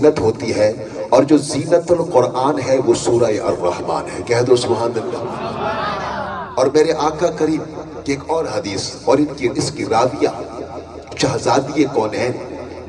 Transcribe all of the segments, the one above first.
زینت ہوتی ہے، اور جو زینت القرآن ہے وہ سورہ الرحمن ہے. کہہ دو سبحان اللہ. اور میرے آقا کریم کی ایک اور حدیث، اور اس کی راویہ شہزادی کونین،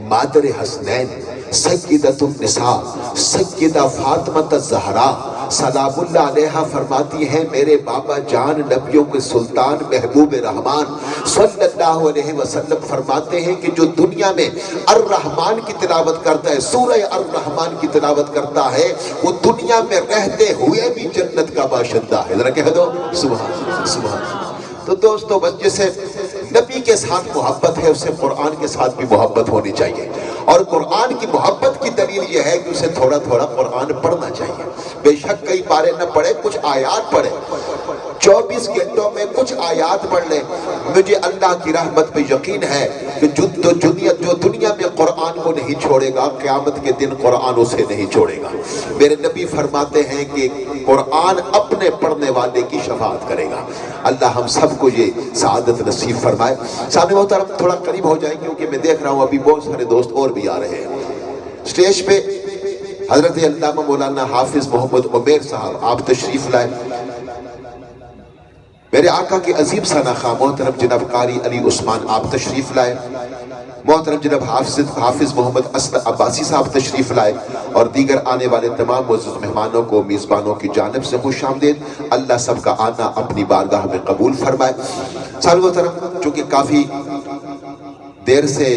مادر حسنین، سیدۃ النساء، سیدہ فاطمہ الزہرا سلام اللہ علیہا فرماتی ہیں، میرے بابا جان نبیوں کے سلطان محبوب رحمان صلی اللہ علیہ وسلم فرماتے ہیں کہ جو دنیا میں الرحمن کی تلاوت کرتا ہے، سورہ الرحمن کی تلاوت کرتا ہے، وہ دنیا میں رہتے ہوئے بھی جنت کا باشندہ ہے. ذرا کہہ دو سبحان اللہ سبحان اللہ. تو دوستو، بس جسے نبی کے ساتھ محبت ہے اسے قرآن کے ساتھ بھی محبت ہونی چاہیے. اور قرآن کی محبت کی دلیل یہ ہے کہ اسے تھوڑا تھوڑا قرآن پڑھنا چاہیے. بے شک کئی پارے نہ پڑھے، کچھ آیات پڑھے، 24 گھنٹوں میں کچھ آیات پڑھ لیں. مجھے اللہ کی رحمت پہ یقین ہے کہ جو دنیا میں قرآن کو نہیں چھوڑے گا، قیامت کے دن قرآن اسے نہیں چھوڑے گا. میرے نبی فرماتے ہیں کہ قرآن اپنے پڑھنے والے کی شفاعت کرے گا. اللہ ہم سب کو یہ سعادت نصیب فرمائے. سامنے محترم تھوڑا قریب ہو جائیں، کیونکہ میں دیکھ رہا ہوں ابھی بہت سارے دوست اور بھی آ رہے ہیں. اسٹیج پہ حضرت علامہ مولانا حافظ محمد عمیر صاحب آپ تشریف لائے. میرے آقا کے عظیم ثناء محترم جناب قاری علی عثمان آپ تشریف لائے. محترم جناب حافظ محمد اسد عباسی صاحب تشریف لائے، اور دیگر آنے والے تمام معزز مہمانوں کو میزبانوں کی جانب سے خوش آمدید. اللہ سب کا آنا اپنی بارگاہ میں قبول فرمائے. سارے محترم، چونکہ کافی دیر سے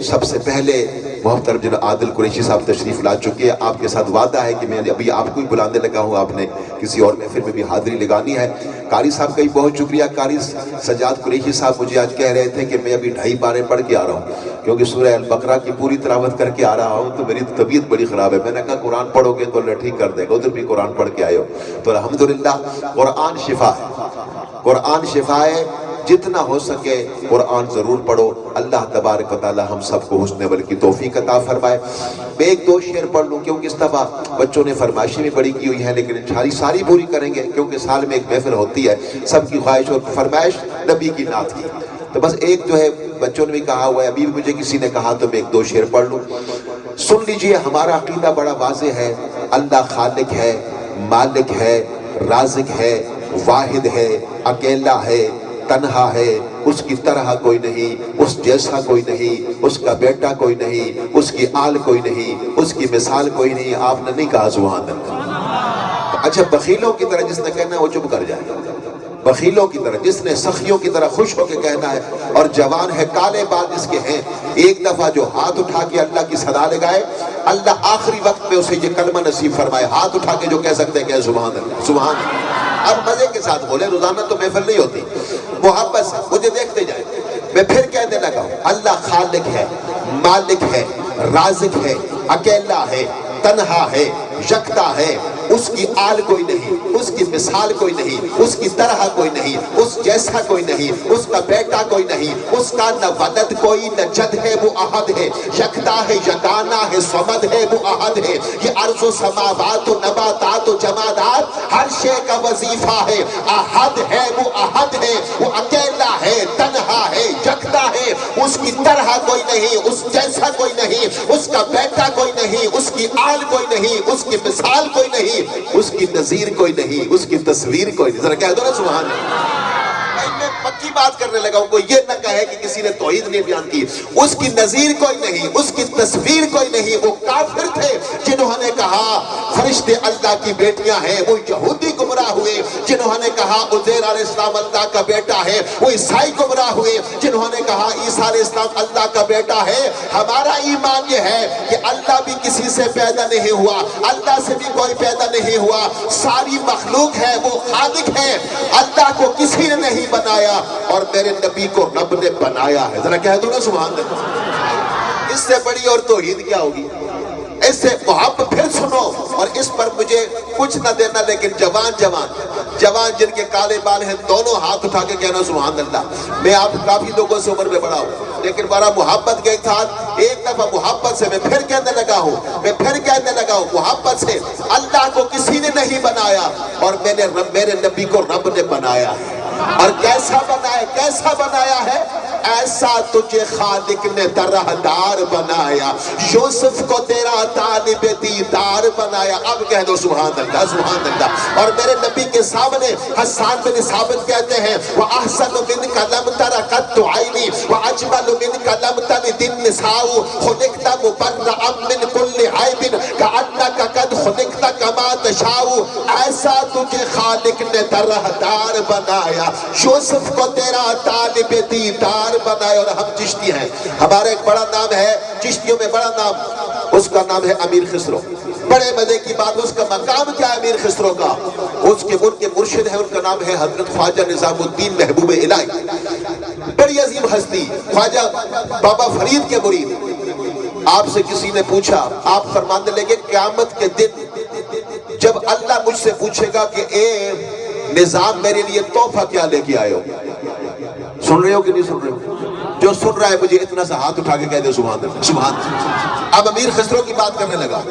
سب سے پہلے محترم جناب عادل قریشی صاحب تشریف لا چکے ہیں. آپ کے ساتھ وعدہ ہے کہ میں ابھی آپ کو ہی بلانے لگا ہوں، آپ نے کسی اور محفل میں بھی حاضری لگانی ہے. قاری صاحب کا ہی بہت شکریہ. قاری سجاد قریشی صاحب مجھے آج کہہ رہے تھے کہ میں ابھی 2.5 پارے پڑھ کے آ رہا ہوں، کیونکہ سورہ البقرہ کی پوری تلاوت کر کے آ رہا ہوں تو میری طبیعت بڑی خراب ہے. میں نے کہا قرآن پڑھو گے تو اللہ ٹھیک کر دے گا، ادھر بھی قرآن پڑھ کے آئے ہو. تو الحمدللہ قرآن شفا ہے، قرآن شفا ہے. جتنا ہو سکے قرآن ضرور پڑھو. اللہ تبارک و تعالی ہم سب کو حسن عمل کی توفیق عطا فرمائے. میں 1-2 شعر پڑھ لوں، کیونکہ اس دفعہ بچوں نے فرمائشیں بھی بڑی کی ہوئی ہیں، لیکن ساری پوری کریں گے، کیونکہ سال میں ایک محفل ہوتی ہے. سب کی خواہش اور فرمائش نبی کی نعت کی. تو بس ایک جو ہے بچوں نے بھی کہا ہوا ہے، ابھی بھی مجھے کسی نے کہا تو میں 1-2 شعر پڑھ لوں. سن لیجئے. ہمارا عقیدہ بڑا واضح ہے، اللہ خالق ہے، مالک ہے، رازق ہے، واحد ہے، اکیلا ہے، تنہا ہے. اس کی طرح کوئی نہیں، اس جیسا کوئی نہیں، اس کا بیٹا کوئی نہیں، اس کی آل کوئی نہیں، اس کی مثال کوئی نہیں. آپ نے نہیں کہا سبحان اللہ. اچھا، بخیلوں کی طرح جس نے کہنا ہے وہ چپ کر جائے. بخیلوں کی طرح جس نے سخیوں کی طرح خوش ہو کے کہنا ہے. اور جوان ہے، کالے بال جس کے ہیں، ایک دفعہ جو ہاتھ اٹھا کے اللہ کی صدا لگائے، اللہ آخری وقت میں اسے یہ کلمہ نصیب فرمائے. ہاتھ اٹھا کے جو کہہ سکتے ہیں کہ سبحان اللہ سبحان اللہ. اب مزے کے ساتھ بولے، روزانہ تو محفل نہیں ہوتی. محبت سے مجھے دیکھتے جائیں. میں پھر کہنے لگا ہوں، اللہ خالق ہے، مالک ہے، رازق ہے، اکیلا ہے، تنہا ہے، یکتا ہے. اس کی آل کوئی نہیں، اس کی مثال کوئی نہیں، اس کی طرح کوئی نہیں، اس جیسا کوئی نہیں، اس کا بیٹا کوئی نہیں، اس کا نہ ولد کوئی نہ جد ہے، وہ احد ہے. یکتا ہے، یگانا ہے، صمد ہے، وہ احد ہے. یہ ارض و سماوات و نباتات و جمادات ہر شے کا وظیفہ ہے. احد ہے، وہ احد ہے، وہ اکیلا ہے، تنہا ہے، یکتا ہے. اس کی طرح کوئی نہیں، اس جیسا کوئی نہیں، اس کا بیٹا کوئی نہیں، اس کی آل کوئی نہیں، اس کی مثال کوئی نہیں، اس کی نظیر کوئی نہیں، اس کی تصویر کوئی نہیں. ذرا کہہ دو نا سبحان اللہ. میں پکی بات کرنے لگا ہوں. کوئی یہ نہ کہے کہ کسی نے توحید نہیں بیان کی. اس کی نظیر کوئی نہیں، اس کی تصویر کوئی نہیں. وہ کافر تھے جنہوں نے کہا فرشتے اللہ کی بیٹیاں ہیں، وہ یہودی گمراہ ہوئے. جنہوں نے کہا عزیر علیہ السلام اللہ کا بیٹا ہے، وہ عیسائی گمراہ ہوئے. جنہوں نے کہا عیسیٰ علیہ السلام اللہ کا بیٹا ہے. ہمارا ایمان یہ ہے کہ اللہ بھی کسی سے پیدا نہیں ہوا، اللہ سے بھی کوئی پیدا نہیں ہوا. ساری مخلوق ہے، وہ خالق ہے. اللہ کو کسی نے نہیں بنایا، اور میرے نبی کو رب نے بنایا ہے. ذرا کہہ دو نا سبحان اللہ. اس سے بڑی اور توحید کیا ہوگی؟ اس سے محبت. پھر سنو، اور اس پر مجھے کچھ نہ دینا، لیکن جوان جن کے کالے بال ہیں، دونوں ہاتھ اٹھا کے کہنا سبحان اللہ. میں آپ کافی لوگوں سے عمر میں بڑا ہوں، لیکن بڑا محبت کے ساتھ ایک دفعہ محبت سے میں پھر کہنے لگا ہوں محبت سے. اللہ کو کسی نے نہیں نہیں بنایا اور میرے نبی کو رب نے بنایا ہے۔ اور کیسا بنایا ہے؟ ایسا تجھے خالق نے طرحدار بنایا، یوسف کو تیرا طالب دیدار بنایا۔ اب کہہ دو سبحان اللہ سبحان اللہ۔ اور میرے نبی کے سامنے حسان بن ثابت کہتے ہیں وَأَحْسَنُ مِنْكَ لَمْ تَرَ قَطُّ عَيْنِي وَأَجْمَلُ مِنْكَ لَمْ تَلِدِ النِّسَاءُ خُلِقْتَ مُبَرَّأً مِنْ كُلِّ عَيْبٍ كَأَنَّكَ قَدْ خُلِقْتَ كَمَا تَشَاءُ۔ ایسا تجھے خالق نے طرحدار بنایا، یوسف کو تیرا طالب دیدار بنایا۔ اور ہم چشتی ہیں، ہمارا ایک بڑا نام ہے چشتیوں میں، بڑا نام، اس کا نام ہے امیر خسرو۔ بڑے مزے کی بات، اس کا مقام کیا ہے امیر خسرو کا؟ ان کے مرشد ہے، ان کا نام ہے حضرت خواجہ نظام الدین محبوب الہی، بڑی عظیم ہستی، خواجہ بابا فرید کے مرید۔ آپ سے کسی نے پوچھا، آپ فرمانے لگے قیامت کے دن جب اللہ مجھ سے پوچھے گا کہ اے نظام میرے لیے تحفہ کیا لے کے آئے ہو، سن رہے ہو کہ نہیں سن رہے ہو؟ جو سن رہا ہے مجھے اتنا سا ہاتھ اٹھا کے کہہ دے سبحان اللہ سبحان اللہ۔ اب امیر خسرو کی بات کرنے لگا،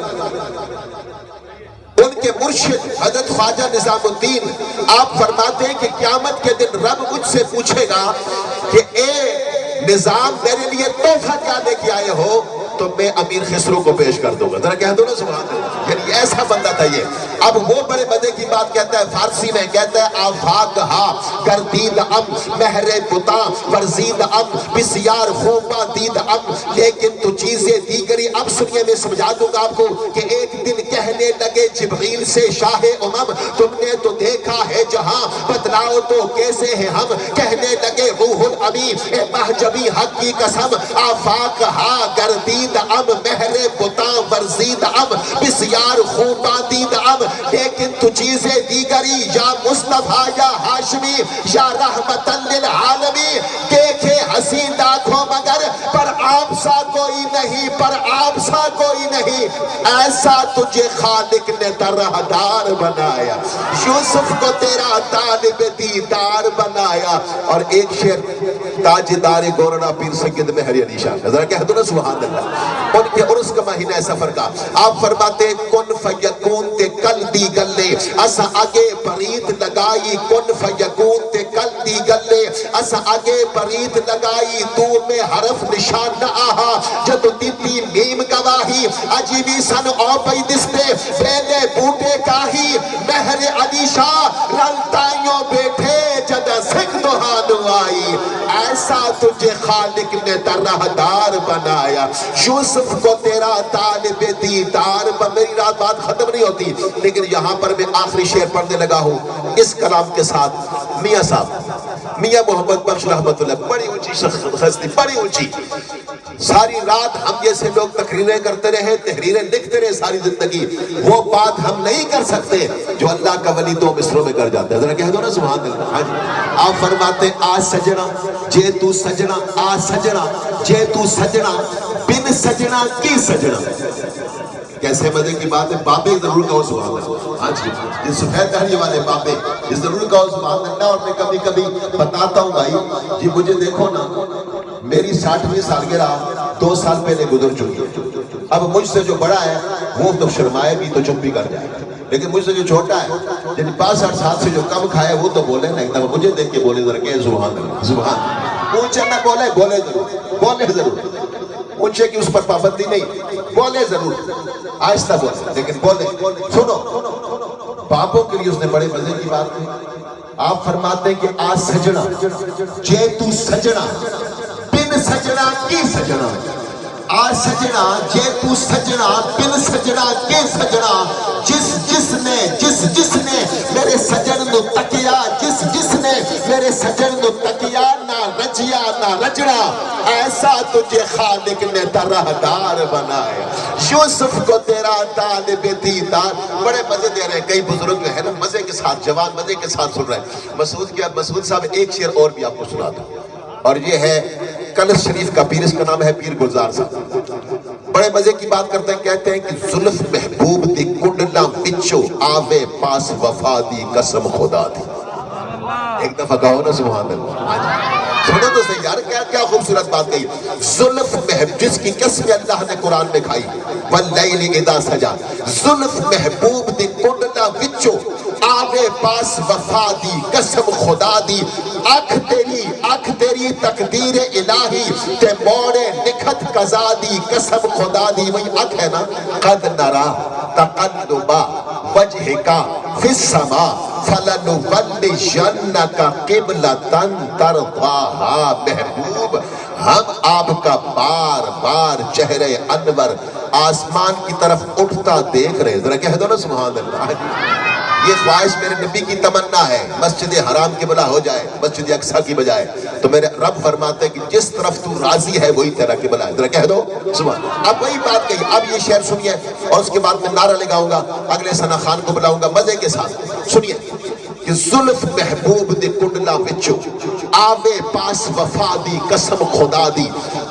ان کے مرشد حضرت خواجہ نظام الدین آپ فرماتے ہیں کہ قیامت کے دن رب مجھ سے پوچھے گا کہ اے نظام میرے لیے تحفہ کیا لے کے آئے ہو، تو میں امیر خسرو کو پیش کر دوں گا۔ ذرا کہہ دو نا سبحان اللہ، یعنی ایسا بندہ تھا یہ۔ اب وہ بڑے مزے کی بات کہتا ہے فارسی میں، کہتا ہے آفاق ہا گردید ام مہر بتا ورزید ام بسیار خوبا دید ام لیکن تو چیزیں دیگری۔ اب سنیے میں سمجھا دوں گا آپ کو کہ ایک دن کہنے لگے جبریل سے شاہ امم تم نے تو دیکھا ہے جہاں بتلاؤ تو کیسے ہیں ہم۔ کہنے لگے روح الامین اے مہجبی حق کی قسم آفاق ہا گردید ام مہر بتا ورزید ام بسیار خوبا دید ام لیکن تو چیزیں دیگری یا مصطفیٰ یا ہاشمی یا رحمت للعالمین۔ دیکھے حسین آنکھوں مگر پر آپ سا کوئی نہیں، پر آپ سا کوئی نہیں، ایسا تجھے خالق نے طرحدار بنایا، یوسف کو تیرا طالب دیدار بنایا۔ اور ایک شعر تاجدار گورنا پیر سید مہر علی شاہ کا، ذرا کہہ دو نا سبحان اللہ۔ ان کے عرس کا مہینہ ہے سفر کا، آپ فرماتے کن فیکون تے کل دی گلے اسا آگے برید لگائی، کن فیکون تے کل دی گلے اسا آگے برید لگائی، تو میں حرف نشان نہ آہا جدو دیتی میم گواہی، عجیبی سن او پئی دستے بیلے بوٹے کاہی، مہر علی شاہ رلتائیوں بیٹھے جدہ سکھ دہانو آئی۔ ایسا تجھے خالق نے طرحدار بنایا، یوسف کو تیرا طالب دیدار بن۔ میری رات بات ختم نہیں ہوتی، لیکن یہاں پر میں آخری شعر پڑھنے لگا ہوں اس کلام کے ساتھ۔ میاں صاحب میاں محمد بخش رحمت اللہ، بڑی اونچی شخصیت، بڑی اونچی، ساری رات ہم جیسے لوگ تقریریں کرتے رہے، تحریریں لکھتے رہے ساری زندگی، وہ بات ہم نہیں کر سکتے جو اللہ کا ولی دو مصروں میں کر جاتا ہے۔ ذرا کہہ دو نا سبحان اللہ۔ آپ فرماتے آ سجنا جے تو سجنا، آ سجنا جے تو سجنا بن سجنا کی سجنا۔ کیسے مزے کی بات ہے، بابے ضرور کہو سبحان اللہ۔ ہاں جی، یہ سفید داڑھی والے بابے یہ ضرور کہو سبحان اللہ۔ اور میں کبھی کبھی بتاتا ہوں بھائی جی، مجھے دیکھو نا، میری 60ویں سالگرہ 2 سال پہلے گزر چکی ہے۔ اب مجھ سے جو بڑا ہے وہ تو شرمائے بھی تو چپ بھی کر جائے، لیکن مجھ سے جو چھوٹا ہے یعنی 65 سال سے جو کم کھائے وہ تو بولے نا، ایک دم مجھے دیکھ کے بولے ذرا کہ سبحان اللہ سبحان اللہ۔ اونچے نہ بولے، بولے ضرور، بولے ضرور، اونچے کی اس پر پابندی نہیں، بولے ضرور، آہستہ بولے لیکن بولے۔ سنو، باپوں کے لیے اس نے بڑے مزے کی بات کی۔ آپ فرماتے ہیں کہ آ سجنا جے تو سجنا بن سجنا کی سجنا، آ سجنا جے تو سجنا بن سجنا کے سجنا، جس نے میرے سجن نو تکیا، جس نے میرے سجن نو تکیا، نہ رجیا نہ رجنا، ایسا تجھے خالق نے طرحدار بنایا، یوسف کو تیرا طالب دیدار۔ بڑے مزے دے رہے ہیں کئی بزرگ جو ہے نا، مزے کے ساتھ، جوان مزے کے ساتھ سن رہے ہیں۔ مسعود صاحب ایک شعر اور بھی آپ کو سنا دوں، اور یہ ہے کلس شریف کا پیر، اس کا نام ہے پیر گلزار صاحب۔ بڑے مزے کی بات کرتے ہیں، کہتے ہیں کہ زلف محبوب دی کنڈلا وچو آوے پاس وفا دی قسم خدا دی۔ ایک دفعہ کہو نا سبحان اللہ، سنو تو صحیح یار، کیا خوبصورت بات کہی۔ زلف محبوب جس کی قسم اللہ نے قرآن میں کھائی، واللیل اذا سجا، زلف محبوب دی کنڈلا کنڈلا وچو آوے پاس وفا دی قسم خدا دی اکھ تیری تقدیر الہی تے موڑے نکھت قضا دی قسم خدا دی. وہی اکھ ہے نا. قد نرا تقلبا وجہکا فی السما فلنولینک قبلۃ ترضاہا. محبوب ہم آپ کا بار بار چہرے انور آسمان کی طرف اٹھتا دیکھ رہے. ذرا کہہ دو نا سبحان اللہ. یہ خواہش میرے نبی کی تمنا ہے مسجد حرام کی بلا ہو جائے مسجد اقصی کی بجائے. تو میرے رب فرماتے ہیں کہ جس طرف تو راضی ہے وہی تیرا قبلہ ہے. ذرا کہہ دو سبحان. اب وہی بات کہی. اب یہ شعر سنیے اور اس کے بعد میں نعرہ لگاؤں گا. اگلے ثنا خان کو بلاؤں گا مزے کے ساتھ. سنیے کہ زلف محبوب دے کنڈلا وچو آوے پاس وفا دی قسم خدا دی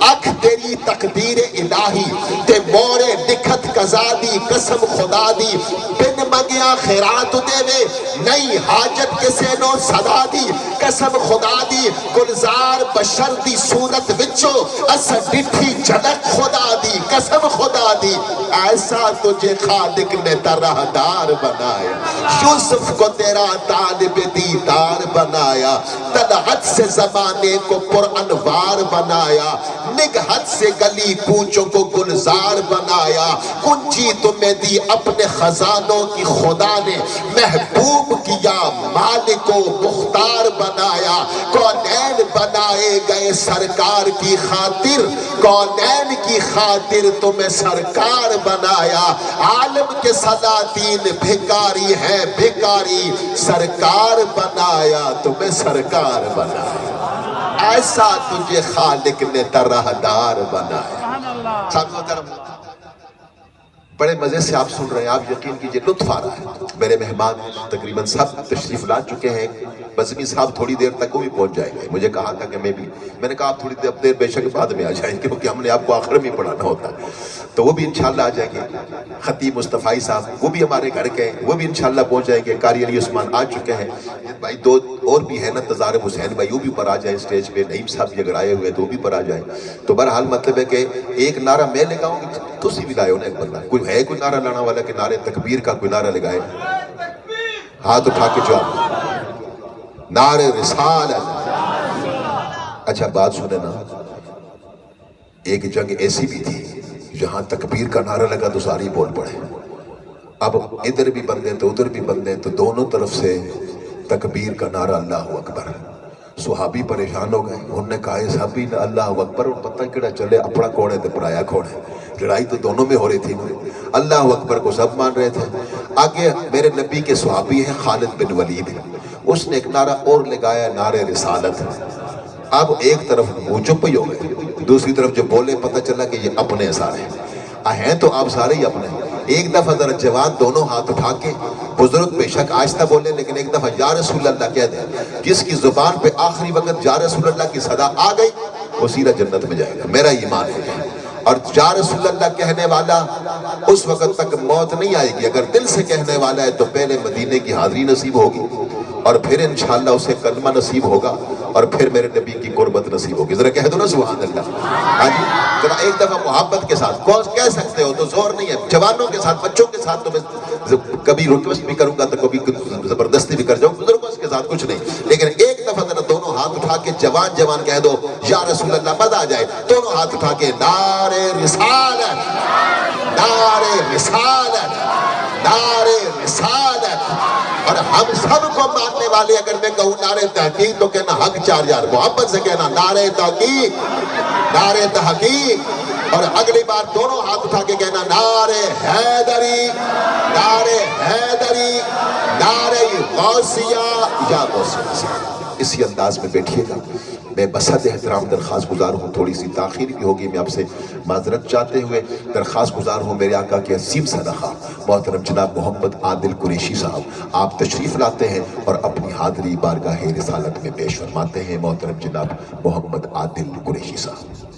اکھ تیری تقدیر الہی تے مورے نکھت قضا دی قسم خدا دی. بن منگیا خیرات دے وے نئی حاجت کسے نو صدا دی قسم خدا دی. گلزار بشر دی صورت وچو اس ڈٹھی جھلک خدا دی قسم خدا دی. ایسا تجھے خالق نے ترہدار بنایا یوسف کو تیرا طالب دیدار بنایا. طلعت سے زمانے کو پر انوار بنایا نگہت سے گلی کوچوں کو گلزار بنایا. کنجی تمہیں دی اپنے خزانوں کی خدا نے محبوب کیا مالک و مختار بنایا. کونین بنائے گئے سرکار کی خاطر کونین کی خاطر تمہیں سرکار بنایا. عالم کے سلاطین بھکاری ہیں بھکاری سرکار بنایا تمہیں سرکار بنایا. ایسا تجھے خالق نے ترہدار بنایا. ساتھیو محترم بڑے مزے سے آپ سن رہے ہیں. آپ یقین کیجئے لطف آ رہا ہے. میرے مہمان تقریباً سب تشریف لا چکے ہیں. بزمی صاحب تھوڑی دیر تک وہ بھی پہنچ جائیں گے. مجھے کہا تھا کہ میں نے کہا آپ تھوڑی دیر بے شک بعد میں آ جائیں گے کیونکہ ہم نے آپ کو آخر میں پڑھانا ہوتا ہے. تو وہ بھی انشاءاللہ آ جائیں گے. خطیب مصطفی صاحب وہ بھی ہمارے گھر کے ہیں وہ بھی انشاءاللہ پہنچ جائیں گے. قاری علی عثمان آ چکے ہیں. بھائی دو اور بھی ہے نا تزارب حسین بھائی وہ بھی اوپر آ جائیں اسٹیج پہ. نعیم صاحب بھی اگر آئے ہوئے تو وہ بھی اوپر آ جائیں. تو بہرحال مطلب ہے کہ ایک نعرہ میں لگاؤں گی تو اسی بھی لائے ہو نا ایک بندہ. کوئی ہے کوئی نعرہ لانا والا کہ نعرے تکبیر کا کوئی نعرہ لگائے. ہاتھ اٹھا کے جواب نعرے رسالت. اچھا بات سنے نا ایک جنگ ایسی بھی تھی جہاں تکبیر کا نعرہ لگا تو ساری بول پڑے. اب ادھر بھی بندے تو ادھر بھی بندے تو دونوں طرف سے تکبیر کا نعرہ اللہ اکبر. صحابی پریشان ہو گئے. انہوں نے کہا صحابی اللہ اکبر اور پتہ کیڑا چلے اپنا کون ہے تو پرایا کون ہے. لڑائی تو دونوں میں ہو رہی تھی. اللہ اکبر کو سب مان رہے تھے. آگے میرے نبی کے صحابی ہیں خالد بن ولید. اس نے ایک نعرہ اور لگایا نعرہ رسالت. اب ایک طرف وہ چپ ہی ہو گئے دوسری طرف جو بولے پتہ چلا کہ یہ اپنے سارے ہیں تو آپ سارے ہی اپنے. ایک دفعہ ذرا جوان دونوں ہاتھ اٹھا کے بزرگ بے شک آہستہ بولے لیکن ایک دفعہ یا رسول اللہ کہہ دیں. جس کی زبان پہ آخری وقت یا رسول اللہ کی صدا آ گئی وہ سیدھا جنت میں جائے گا. میرا ایمان ہے. اور یا رسول اللہ کہنے والا اس وقت تک موت نہیں آئے گی. اگر دل سے کہنے والا ہے تو پہلے مدینے کی حاضری نصیب ہوگی اور پھر انشاءاللہ اسے کلمہ نصیب ہوگا اور پھر میرے نبی کی قربت نصیب ہوگی. ذرا کہہ دو نا سبحان اللہ. ہاں جی ذرا ایک دفعہ محبت کے ساتھ کہہ سکتے ہو تو زور نہیں ہے. جوانوں کے ساتھ بچوں کے ساتھ تو میں کبھی ریکویسٹ بھی کروں گا تو کبھی زبردستی بھی کر جاؤں. بزرگوں کے ساتھ کچھ نہیں لیکن ایک دفعہ ذرا دونوں ہاتھ اٹھا کے جوان کہہ دو یا رسول اللہ مزہ آ جائے. دونوں ہاتھ اٹھا کے نعرہ رسالت نعرہ رسالت نعرہ رسالت. اور ہم سب کو ماننے والے اگر میں کہوں نعرہ تحقیق تو کہنا حق 4000 محبت سے کہنا نعرہ تحقیق نعرہ تحقیق. اور اگلی بار دونوں ہاتھ اٹھا کے کہنا نعرہ حیدری نعرہ حیدری نعرہ غوثیہ یا غوثیہ. اسی انداز میں بیٹھیے گا. میں بسط احترام درخواست گزار ہوں تھوڑی سی تاخیر بھی ہوگی. میں آپ سے معذرت چاہتے ہوئے درخواست گزار ہوں میرے آقا کے عظیم صدقہ محترم جناب محمد عادل قریشی صاحب آپ تشریف لاتے ہیں اور اپنی حاضری بارگاہ رسالت میں پیش فرماتے ہیں. محترم جناب محمد عادل قریشی صاحب.